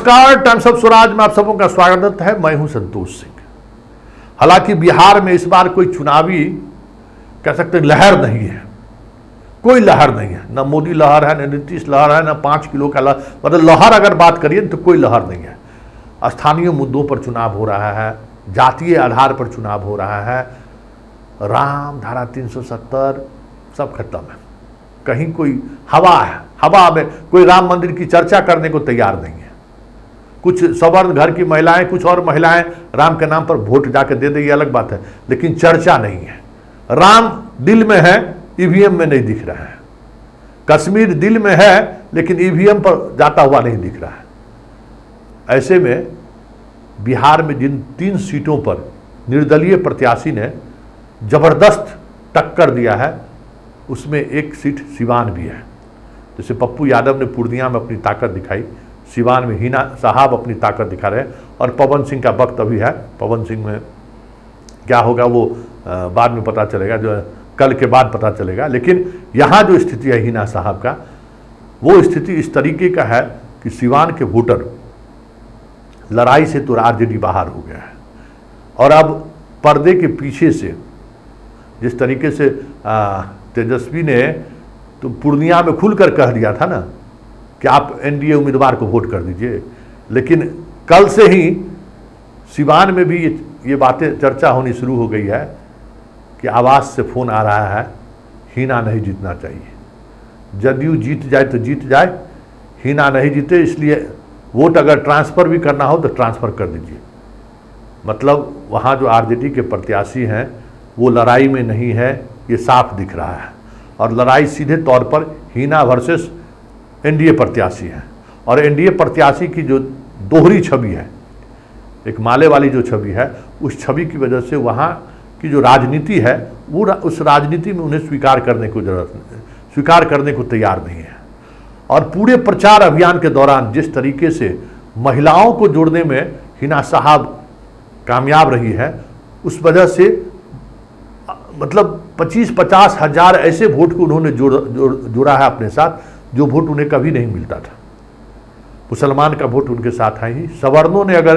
नमस्कार, times of Swaraj में आप सबों का स्वागत है। मैं हूं संतोष सिंह। हालांकि बिहार में इस बार कोई चुनावी कह सकते हैं लहर नहीं है, कोई लहर नहीं है। न मोदी लहर है, न नीतीश लहर है, न 5 किलो का लहर, मतलब लहर अगर बात करिए तो कोई लहर नहीं है। स्थानीय मुद्दों पर चुनाव हो रहा है, जातीय आधार पर चुनाव हो रहा है, राम धारा 370 सब खत्म है। कहीं कोई हवा है, हवा में कोई राम मंदिर की चर्चा करने को तैयार नहीं है। कुछ सवर्ण घर की महिलाएं, कुछ और महिलाएं राम के नाम पर वोट जाके दे दे, ये अलग बात है, लेकिन चर्चा नहीं है। राम दिल में है, ईवीएम में नहीं दिख रहा है। कश्मीर दिल में है, लेकिन ईवीएम पर जाता हुआ नहीं दिख रहा है। ऐसे में बिहार में जिन 3 सीटों पर निर्दलीय प्रत्याशी ने जबरदस्त टक्कर दिया है, उसमें एक सीट सिवान भी है। जैसे पप्पू यादव ने पूर्णिया में अपनी ताकत दिखाई, सिवान में हिना साहब अपनी ताकत दिखा रहे हैं। और पवन सिंह का वक्त अभी है, पवन सिंह में क्या होगा वो बाद में पता चलेगा, जो कल के बाद पता चलेगा। लेकिन यहाँ जो स्थिति है हिना साहब का, वो स्थिति इस तरीके का है कि सिवान के वोटर लड़ाई से तो आरजेडी बाहर हो गया है। और अब पर्दे के पीछे से जिस तरीके से तेजस्वी ने तो पूर्णिया में खुलकर कह दिया था ना कि आप एनडीए उम्मीदवार को वोट कर दीजिए, लेकिन कल से ही सिवान में भी ये बातें चर्चा होनी शुरू हो गई है कि आवाज़ से फ़ोन आ रहा है, हिना नहीं जीतना चाहिए। जदयू जीत जाए तो जीत जाए, हिना नहीं जीते, इसलिए वोट अगर ट्रांसफ़र भी करना हो तो ट्रांसफ़र कर दीजिए। मतलब वहाँ जो आरजेडी के प्रत्याशी हैं वो लड़ाई में नहीं है, ये साफ दिख रहा है। और लड़ाई सीधे तौर पर हिना वर्सेस एनडीए प्रत्याशी है। और एनडीए प्रत्याशी की जो दोहरी छवि है, एक माले वाली जो छवि है, उस छवि की वजह से वहाँ की जो राजनीति है वो उस राजनीति में उन्हें स्वीकार करने को स्वीकार करने को तैयार नहीं है। और पूरे प्रचार अभियान के दौरान जिस तरीके से महिलाओं को जोड़ने में हिना साहब कामयाब रही है, उस वजह से मतलब 25-50 हज़ार ऐसे वोट को उन्होंने जोड़ा है अपने साथ, जो वोट उन्हें कभी नहीं मिलता था। मुसलमान का वोट उनके साथ है ही। सवर्णों ने अगर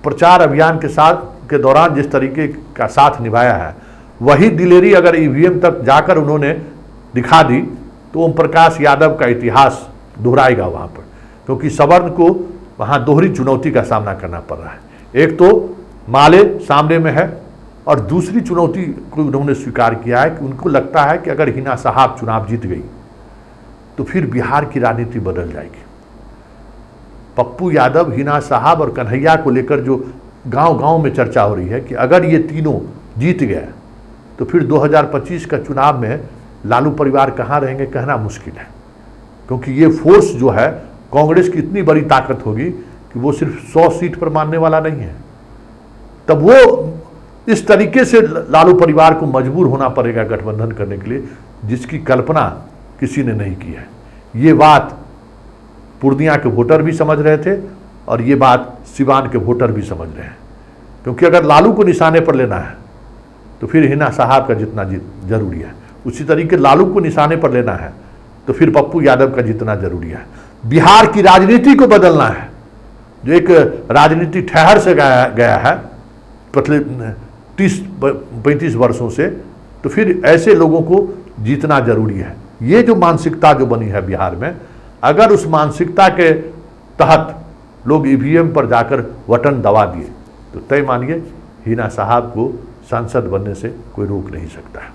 प्रचार अभियान के दौरान जिस तरीके का साथ निभाया है, वही दिलेरी अगर ईवीएम तक जाकर उन्होंने दिखा दी तो ओम प्रकाश यादव का इतिहास दोहराएगा वहाँ पर। क्योंकि सवर्ण को वहाँ दोहरी चुनौती का सामना करना पड़ रहा है। एक तो माले सामने में है, और दूसरी चुनौती को उन्होंने स्वीकार किया है कि उनको लगता है कि अगर हिना साहब चुनाव जीत गई तो फिर बिहार की राजनीति बदल जाएगी। पप्पू यादव, हिना साहब और कन्हैया को लेकर जो गांव-गांव में चर्चा हो रही है कि अगर ये तीनों जीत गए तो फिर 2025 का चुनाव में लालू परिवार कहाँ रहेंगे कहना मुश्किल है। क्योंकि ये फोर्स जो है कांग्रेस की इतनी बड़ी ताकत होगी कि वो सिर्फ 100 सीट पर मानने वाला नहीं है। तब वो इस तरीके से लालू परिवार को मजबूर होना पड़ेगा गठबंधन करने के लिए, जिसकी कल्पना किसी ने नहीं की है। ये बात पूर्णिया के वोटर भी समझ रहे थे और ये बात सिवान के वोटर भी समझ रहे हैं। क्योंकि अगर लालू को निशाने पर लेना है तो फिर हिना साहब का जीतना जरूरी है। उसी तरीके लालू को निशाने पर लेना है तो फिर पप्पू यादव का जीतना जरूरी है। बिहार की राजनीति को बदलना है, जो एक राजनीति ठहर से गया है पिछले 30-35 वर्षों से, तो फिर ऐसे लोगों को जीतना जरूरी है। ये जो मानसिकता जो बनी है बिहार में, अगर उस मानसिकता के तहत लोग ईवीएम पर जाकर बटन दबा दिए तो तय मानिए हिना साहब को सांसद बनने से कोई रोक नहीं सकता है।